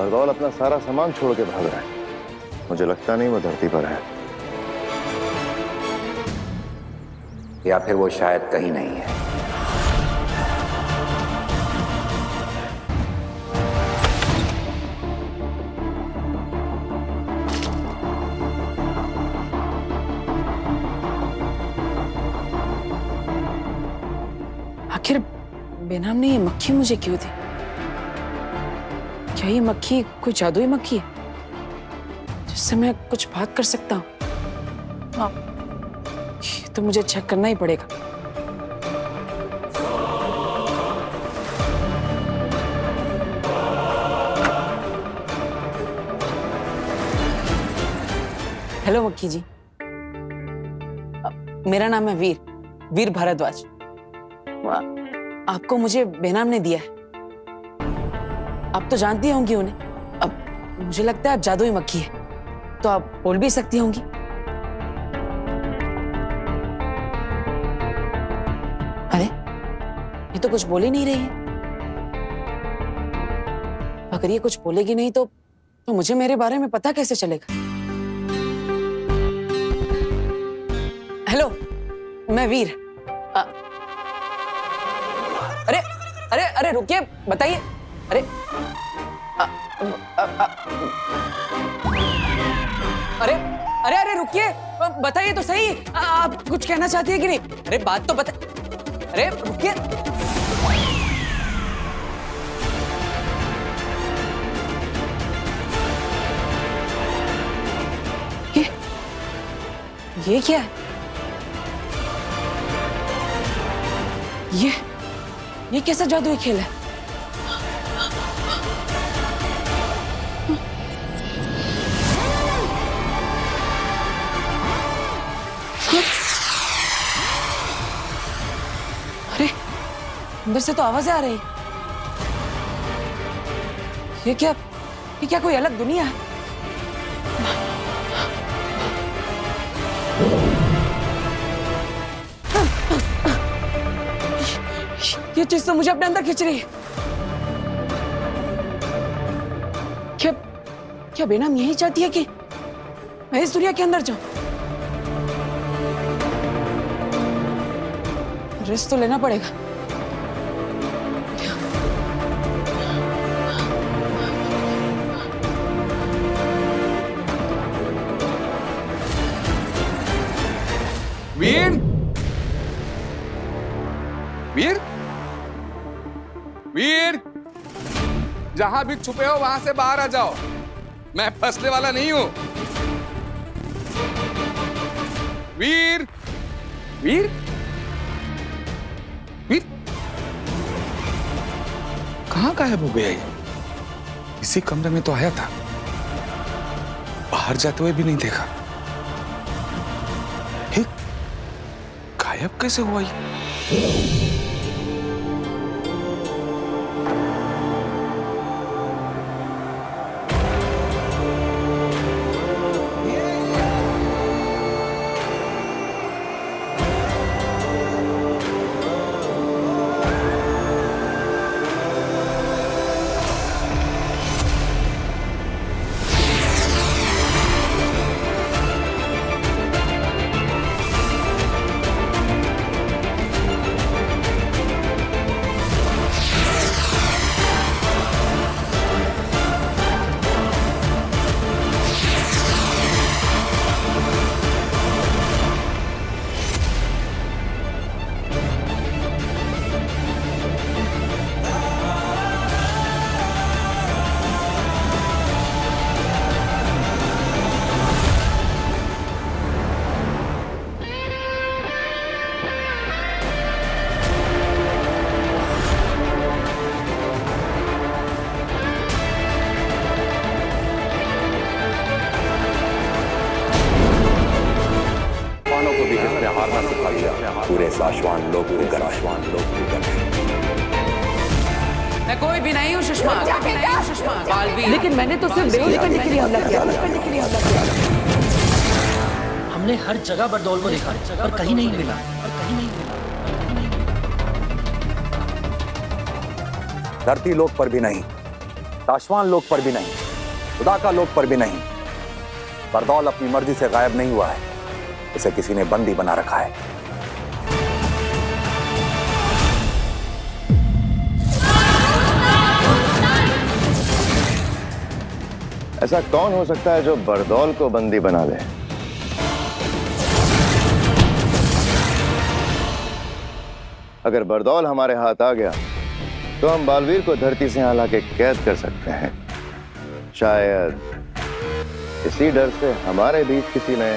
बरदौल अपना सारा सामान छोड़ के भाग रहा है। मुझे लगता नहीं वो धरती पर है, या फिर वो शायद कहीं नहीं है। आखिर बेनाम ने ये मक्खी मुझे क्यों दी? क्या ये मक्खी कोई जादुई मक्खी है जिससे मैं कुछ बात कर सकता हूँ? ये तो मुझे चेक करना ही पड़ेगा। हेलो मक्खी जी, मेरा नाम है वीर भारद्वाज। आपको मुझे बेनाम ने दिया है। आप तो जानती होंगी उन्हें। अब मुझे लगता है आप जादुई मक्खी है, तो आप बोल भी सकती होंगी। अरे ये तो कुछ बोल ही नहीं रही है। अगर ये कुछ बोलेगी नहीं तो मुझे मेरे बारे में पता कैसे चलेगा? हेलो, मैं वीर। अरे अरे अरे रुकिए, बताइए। अरे अरे अरे अरे रुकिए, बताइए तो सही। आप कुछ कहना चाहती है कि नहीं? अरे बात तो बता। अरे रुकिए। ये क्या है? ये कैसा जादुई खेल है? अरे अंदर से तो आवाजें आ रही। ये क्या कोई अलग दुनिया है? ये चीज तो मुझे अपने अंदर खींच रही है। क्या बेनाम यही चाहती है कि मैं इस दुनिया के अंदर जाऊं? रिस्क तो लेना पड़ेगा। वीर, वीर, वीर, जहां भी छुपे हो वहां से बाहर आ जाओ। मैं फंसने वाला नहीं हूं। वीर, वीर, वीर, कहां गायब हो गया ये? इसी कमरे में तो आया था, बाहर जाते हुए भी नहीं देखा। हे, गायब कैसे हुआ ये? पूरे साशवान लोग मैं कोई भी नहीं हूँ सुषमा। लेकिन मैंने तो सिर्फ बेहोश करने के लिए हमला किया। हमने हर जगह बरदौल को देखा पर कहीं नहीं मिला। धरती लोक पर भी नहीं, शाश्वान लोक पर भी नहीं, खुदा का लोक पर भी नहीं। बरदौल अपनी मर्जी से गायब नहीं हुआ है, उसे किसी ने बंदी बना रखा है। ऐसा कौन हो सकता है जो बरदौल को बंदी बना ले? अगर बरदौल हमारे हाथ आ गया तो हम बालवीर को धरती से यहाँ लाके कैद कर सकते हैं। शायद इसी डर से हमारे बीच किसी ने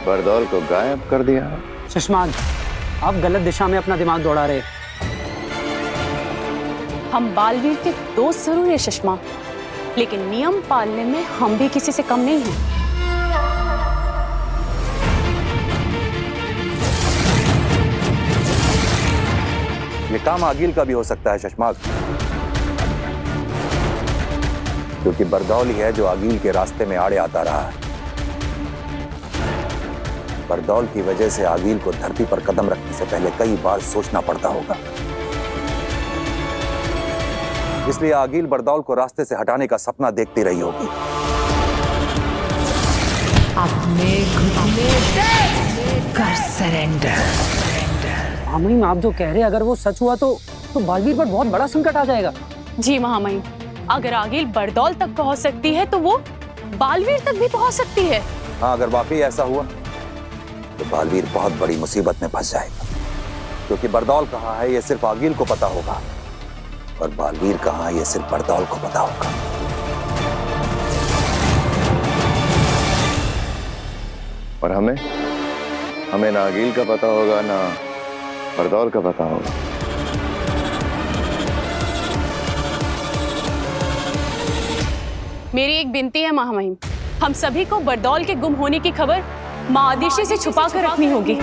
बरदौल को गायब कर दिया। शशमान, आप गलत दिशा में अपना दिमाग दौड़ा रहे। हम बालवीर के दोस्त जरूर है शशमा, लेकिन नियम पालने में हम भी किसी से कम नहीं हैं। ये काम आगिल का भी हो सकता है शशमाक, क्योंकि बरदौल ही है जो आगिल के रास्ते में आड़े आता रहा है। बरदौल की वजह से आगिल को धरती पर कदम रखने से पहले कई बार सोचना पड़ता होगा। इसलिए आगिल बरदौल को रास्ते से हटाने का सपना देखती रही होगी। अपने घुटने कर सरेंडर। महामहिम, आप जो कह रहे हैं अगर वो सच हुआ तो बालवीर पर बहुत बड़ा संकट आ जाएगा। जी महामहिम, अगर आगिल बरदौल तक पहुंच सकती है तो वो बालवीर तक भी पहुंच सकती है। हाँ, अगर वाकई ऐसा हुआ तो बालवीर बहुत बड़ी मुसीबत में फंस जाएगा, क्योंकि बरदौल कहाँ है ये सिर्फ आगिल को पता होगा और बालवीर कहाँ है ये सिर्फ बरदौल को पता होगा। और हमें ना आगिल का पता होगा ना बरदौल का पता होगा। मेरी एक विनती है महामहिम, हम सभी को बरदौल के गुम होने की खबर माँ आदिशि से छुपा कर रखनी होगी।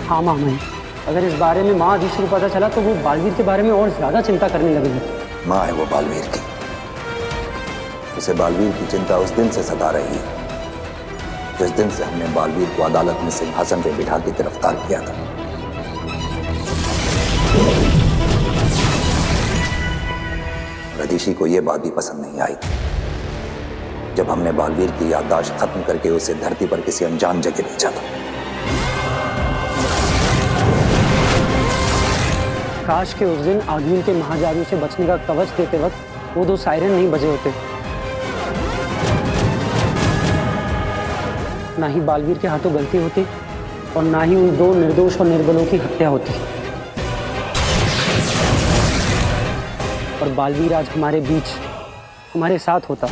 हाँ महामहिम, अगर इस बारे में माँ आदिशि को पता चला तो वो बालवीर के बारे में और ज्यादा चिंता करने लगेगी। माँ है वो बालवीर की, उसे बालवीर की चिंता उस दिन से सता रही है जिस दिन से हमने बालवीर को अदालत में सिंहासन पे बिठा के गिरफ्तार किया था। आदिशि को यह बात भी पसंद नहीं आई जब हमने बालवीर की याददाश्त खत्म करके उसे धरती पर किसी अनजान जगह भेजा था। काश के उस दिन आगिल के महाजादू से बचने का कवच देते वक्त वो दो सायरन नहीं बजे होते, ना ही बालवीर के हाथों गलती होती और ना ही उन दो निर्दोष और निर्बलों की हत्या होती, और बालवीर आज हमारे बीच हमारे साथ होता।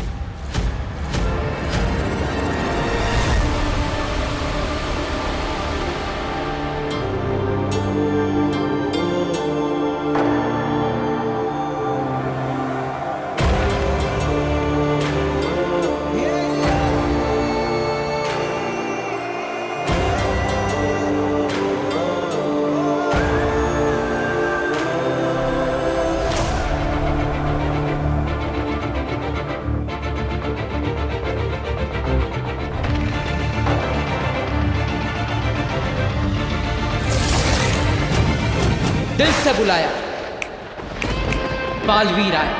दिल से बुलाया, बालवीर आए।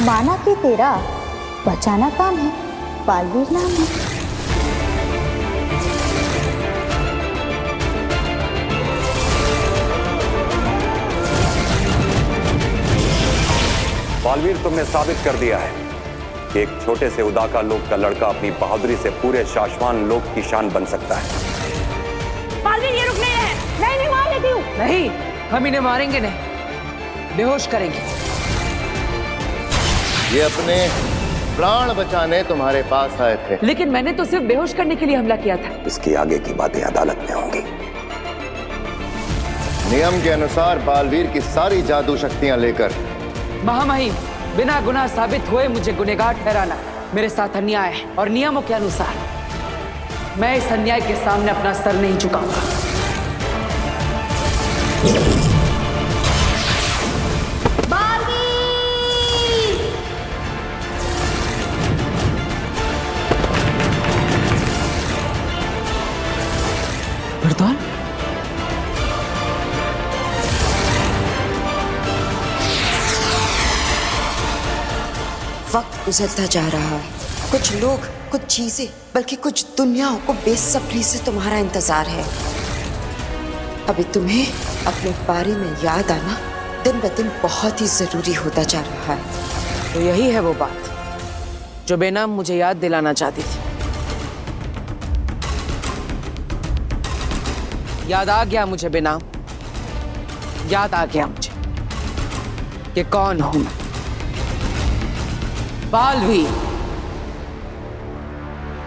माना कि तेरा बचाना काम है, बालवीर नाम है। बालवीर, तुमने साबित कर दिया है कि एक छोटे से उदाका लोक का लड़का अपनी बहादुरी से पूरे शाश्वान लोक की शान बन सकता है। बालवीर ये रुक नहीं रहे। नहीं मार लेती हूँ। नहीं, हम इन्हें मारेंगे नहीं, बेहोश करेंगे। ये अपने प्राण बचाने तुम्हारे पास आए थे, लेकिन मैंने तो सिर्फ बेहोश करने के लिए हमला किया था। इसकी आगे की बातें अदालत में होंगी। नियम के अनुसार बालवीर की सारी जादू शक्तियां लेकर महामहिम, बिना गुनाह साबित हुए मुझे गुनहगार ठहराना मेरे साथ अन्याय है, और नियमों के अनुसार मैं इस अन्याय के सामने अपना सर नहीं झुकाऊंगा। बरदौल, वक्त गुजरता जा रहा है। कुछ लोग, कुछ चीजें, बल्कि कुछ दुनियाओं को बेसब्री से तुम्हारा इंतजार है। अभी तुम्हें अपने बारे में याद आना दिन ब दिन बहुत ही जरूरी होता जा रहा है। तो यही है वो बात जो बेनाम मुझे याद दिलाना चाहती थी। याद आ गया मुझे बेनाम, याद आ गया मुझे कि कौन हूं मैं। बालवीर,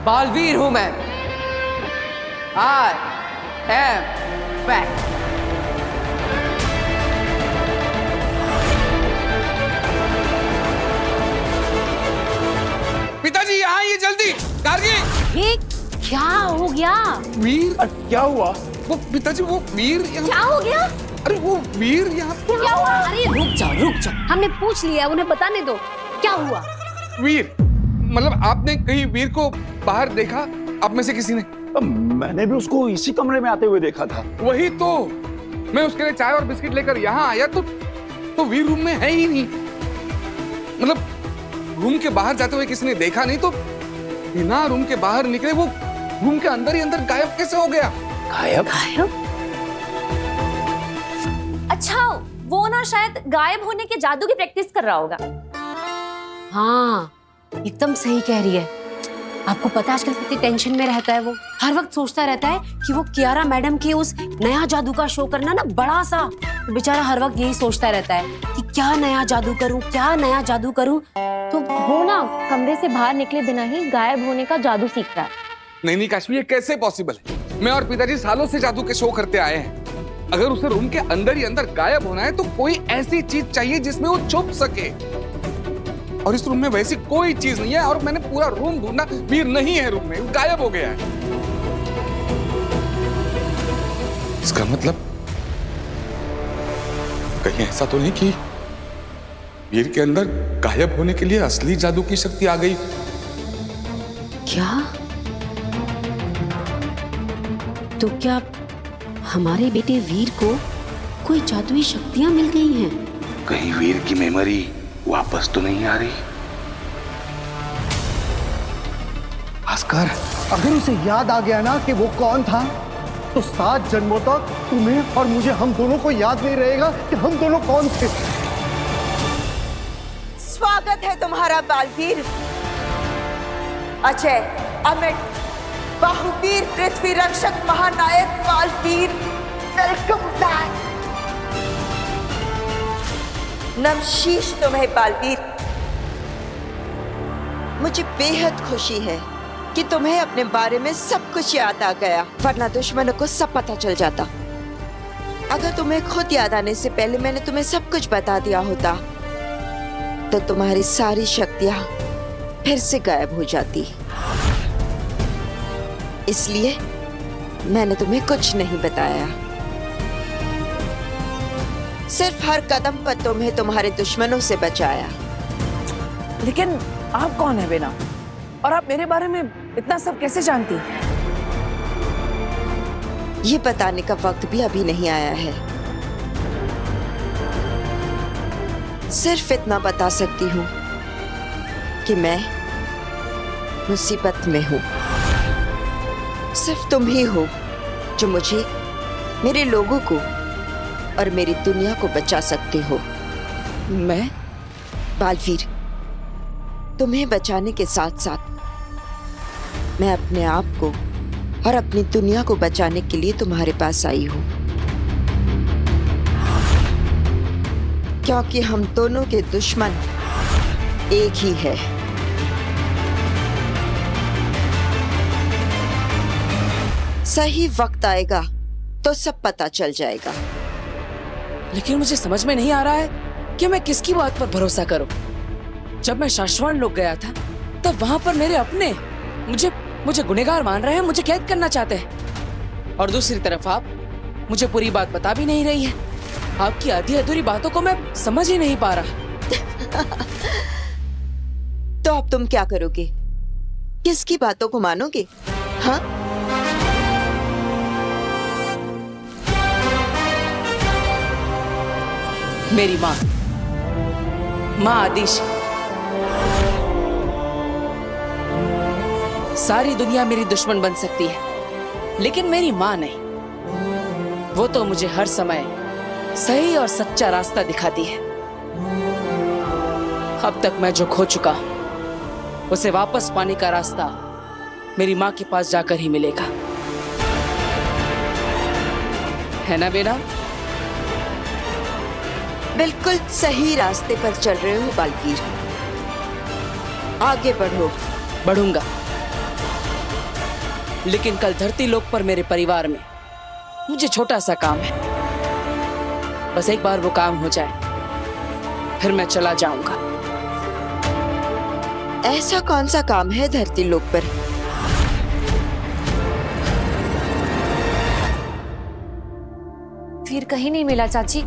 बालवीर हूं मैं। I am back. पिताजी यहाँ आइए जल्दी। गार्गी, ये क्या हो गया? वीर, क्या हुआ? वो पिताजी, वो वीर यहाँ। क्या हो गया? अरे वो वीर यहाँ। क्या हुआ? अरे रुक जाओ, हमने पूछ लिया, उन्हें बताने दो। क्या हुआ? वीर, मतलब आपने कहीं वीर को बाहर देखा? आप में से किसी ने? मैंने भी उसको इसी कमरे में आते हुए देखा था। वही तो, मैं उसके लिए चाय और बिस्किट लेकर यहाँ आया तो वीर रूम में है ही नहीं। मतलब रूम के बाहर जाते हुए किसी ने देखा नहीं, तो बिना रूम के बाहर निकले वो रूम के अंदर ही अंदर गायब कैसे हो गया? गायब? अच्छा, वो ना शायद गायब होने के जादू की प्रैक्टिस कर रहा होगा। हाँ, एकदम सही कह रही है। आपको पता है आजकल कितनी टेंशन में रहता है वो। हर वक्त सोचता रहता है कि वो कियारा मैडम के उस नया जादू का शो करना ना बड़ा सा। तो बेचारा हर वक्त यही सोचता रहता है कि क्या नया जादू करूं, क्या नया जादू करूं। तो वो ना कमरे से बाहर निकले बिना ही गायब होने का जादू सीख रहा है। नहीं काश्मी, ये कैसे पॉसिबल है? मैं और पिताजी सालों से जादू के शो करते आए हैं। अगर उसे रूम के अंदर ही अंदर गायब होना है तो कोई ऐसी चीज चाहिए जिसमें वो छुप सके, और इस रूम में वैसी कोई चीज नहीं है। और मैंने पूरा रूम ढूंढा, वीर नहीं है रूम में, गायब हो गया है। इसका मतलब कहीं ऐसा तो नहीं कि वीर के अंदर गायब होने के लिए असली जादू की शक्ति आ गई? क्या? तो क्या हमारे बेटे वीर को कोई जादुई शक्तियां मिल गई हैं? कहीं वीर की मेमोरी वापस तो नहीं आ रही? भास्कर, अगर उसे याद आ गया ना कि वो कौन था, तो 7 जन्मों तक तुम्हें और मुझे, हम दोनों को याद नहीं रहेगा कि हम दोनों कौन थे। स्वागत है तुम्हारा बालवीर। अजय, अमित, बाहुवीर, पृथ्वी रक्षक, महानायक बालवीर, वेलकम बैक। नमशीश तुम्हें बालवीर। मुझे बेहद खुशी है कि तुम्हें अपने बारे में सब कुछ याद आ गया, वरना दुश्मनों को सब पता चल जाता। अगर तुम्हें खुद याद आने से पहले मैंने तुम्हें सब कुछ बता दिया होता तो तुम्हारी सारी शक्तियां फिर से गायब हो जाती। इसलिए मैंने तुम्हें कुछ नहीं बताया। सिर्फ हर कदम पर तुम्हें तुम्हारे दुश्मनों से बचाया। लेकिन आप कौन है बेनाम? और आप मेरे बारे में इतना सब कैसे जानती हैं? ये बताने का वक्त भी अभी नहीं आया है। सिर्फ इतना बता सकती हूँ कि मैं मुसीबत में हूँ। सिर्फ तुम ही हो जो मुझे, मेरे लोगों को और मेरी दुनिया को बचा सकते हो। मैं? बालवीर, तुम्हें बचाने के साथ साथ मैं अपने आप को और अपनी दुनिया को बचाने के लिए तुम्हारे पास आई हूं, क्योंकि हम दोनों के दुश्मन एक ही है। सही वक्त आएगा तो सब पता चल जाएगा। लेकिन मुझे समझ में नहीं आ रहा है कि मैं किसकी बात पर भरोसा करूं। जब मैं शाश्वत लोक गया था तब वहां पर मेरे अपने मुझे मुझे गुनहगार मान रहे हैं, मुझे कैद करना चाहते हैं। और दूसरी तरफ आप मुझे पूरी बात बता भी नहीं रही है। आपकी आधी अधूरी बातों को मैं समझ ही नहीं पा रहा। तो अब तुम क्या करोगे? किसकी बातों को मानोगे? हाँ, मेरी माँ आदिश। सारी दुनिया मेरी दुश्मन बन सकती है, लेकिन मेरी माँ नहीं। वो तो मुझे हर समय सही और सच्चा रास्ता दिखाती है। अब तक मैं जो खो चुका उसे वापस पाने का रास्ता मेरी माँ के पास जाकर ही मिलेगा, है ना बेटा? बिल्कुल सही रास्ते पर चल रहे हो बालवीर। आगे बढ़ो। बढ़ूंगा, लेकिन कल धरती लोक पर मेरे परिवार में मुझे छोटा सा काम है। बस एक बार वो काम हो जाए, फिर मैं चला जाऊंगा। ऐसा कौन सा काम है धरती लोक पर? वीर कहीं नहीं मिला चाची।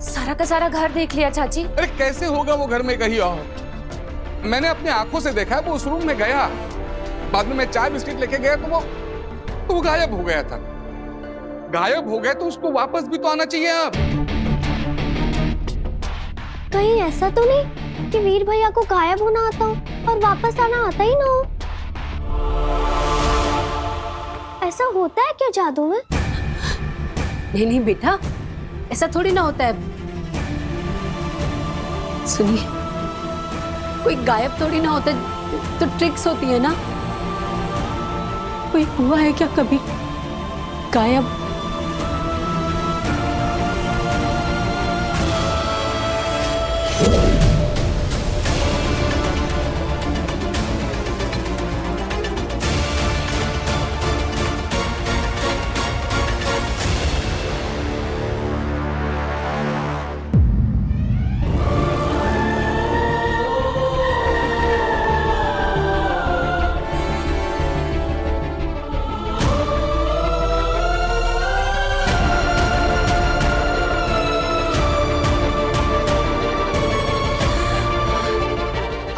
सारा का सारा घर देख लिया चाची। अरे कैसे होगा वो घर में कहीं और? मैंने अपनी आंखों से देखा है, वो उस रूम में गया। बाद में मैं चाय बिस्किट लेके गया तो वो गायब हो गया था। गायब हो गया तो उसको वापस भी तो आना चाहिए। अब कहीं ऐसा तो नहीं कि वीर भैया को गायब होना आता हो और वापस आना आता ही ना हो? ऐसा होता है क्या जादू में? नहीं नहीं बेटा, ऐसा थोड़ी ना होता है। सुनिए, कोई गायब थोड़ी ना होता, तो ट्रिक्स होती है ना। कोई हुआ है क्या कभी गायब?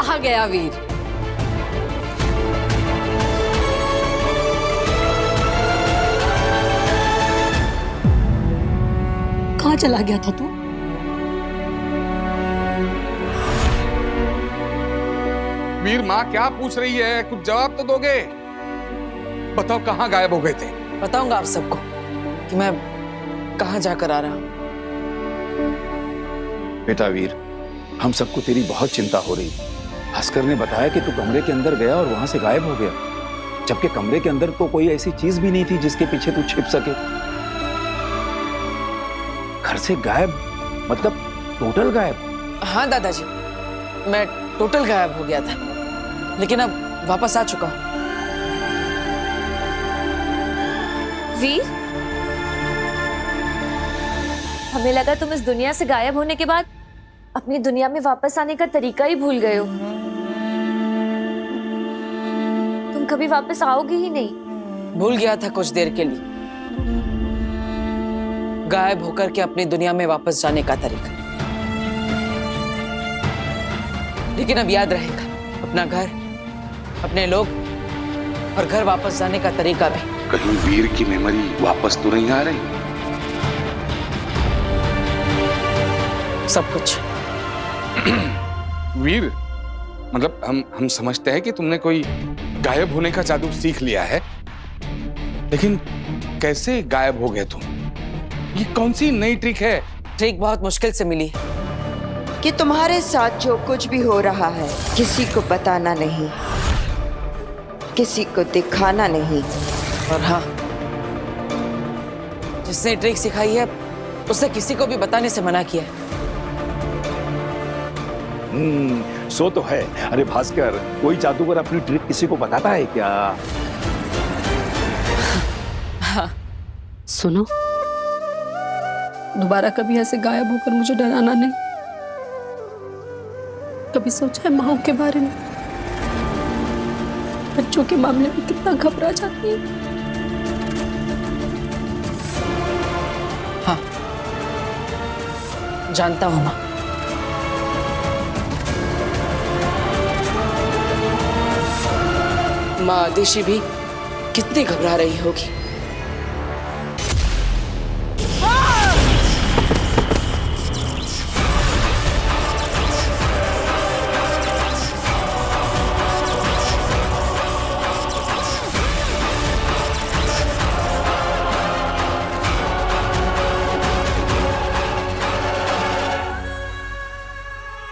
आ गया वीर। कहाँ चला गया था तू? वीर, माँ क्या पूछ रही है? कुछ जवाब तो दोगे। बताओ कहाँ गायब हो गए थे? बताऊंगा आप सबको कि मैं कहाँ जाकर आ रहा हूँ। बेटा वीर, हम सबको तेरी बहुत चिंता हो रही। भास्कर ने बताया कि तू कमरे के अंदर गया और वहां से गायब हो गया, जबकि कमरे के अंदर तो कोई ऐसी चीज भी नहीं थी जिसके पीछे तू छिप सके। घर से गायब मतलब टोटल गायब? हाँ दादाजी, मैं टोटल गायब हो गया था, लेकिन अब वापस आ चुका हूँ। वीर, हमें लगा तुम इस दुनिया से गायब होने के बाद अपनी दुनिया में वापस आने का तरीका ही भूल गए हो। तुम कभी वापस आओगे ही नहीं। भूल गया था कुछ देर के लिए, गायब होकर के अपनी दुनिया में वापस जाने का तरीका। लेकिन अब याद रहेगा अपना घर, अपने लोग और घर वापस जाने का तरीका भी। कहीं वीर की मेमोरी वापस तो नहीं आ रही? सब कुछ। वीर, मतलब हम समझते हैं कि तुमने कोई गायब होने का जादू सीख लिया है, लेकिन कैसे गायब हो गए तुम? ये कौन सी नई ट्रिक है? ट्रिक बहुत मुश्किल से मिली कि तुम्हारे साथ जो कुछ भी हो रहा है किसी को बताना नहीं, किसी को दिखाना नहीं। और हाँ, जिसने ट्रिक सिखाई है उसे किसी को भी बताने से मना किया है। सो तो है। अरे भास्कर, कोई जादूगर अपनी ट्रिक किसी को बताता है क्या? हाँ। सुनो, दोबारा कभी ऐसे गायब होकर मुझे डराना नहीं। कभी सोचा है माँ के बारे में? बच्चों के मामले में कितना घबरा जाती है। हाँ, जानता हूं माँ। माँ आदिशि भी कितनी घबरा रही होगी।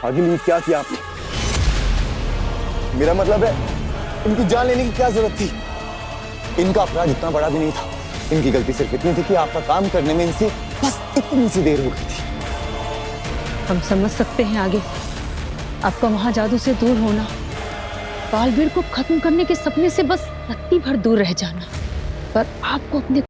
आगे ये क्या किया आपने? मेरा मतलब है, इनकी जान लेने की क्या जरूरत थी? इनका अपराध इतना बड़ा भी नहीं था। इनकी गलती सिर्फ इतनी थी कि आपका काम करने में इनसे बस इतनी सी देर हो गई थी। हम समझ सकते हैं आगे आपका वहां जादू से दूर होना, बालवीर को खत्म करने के सपने से बस रत्ती भर दूर रह जाना, पर आपको अपने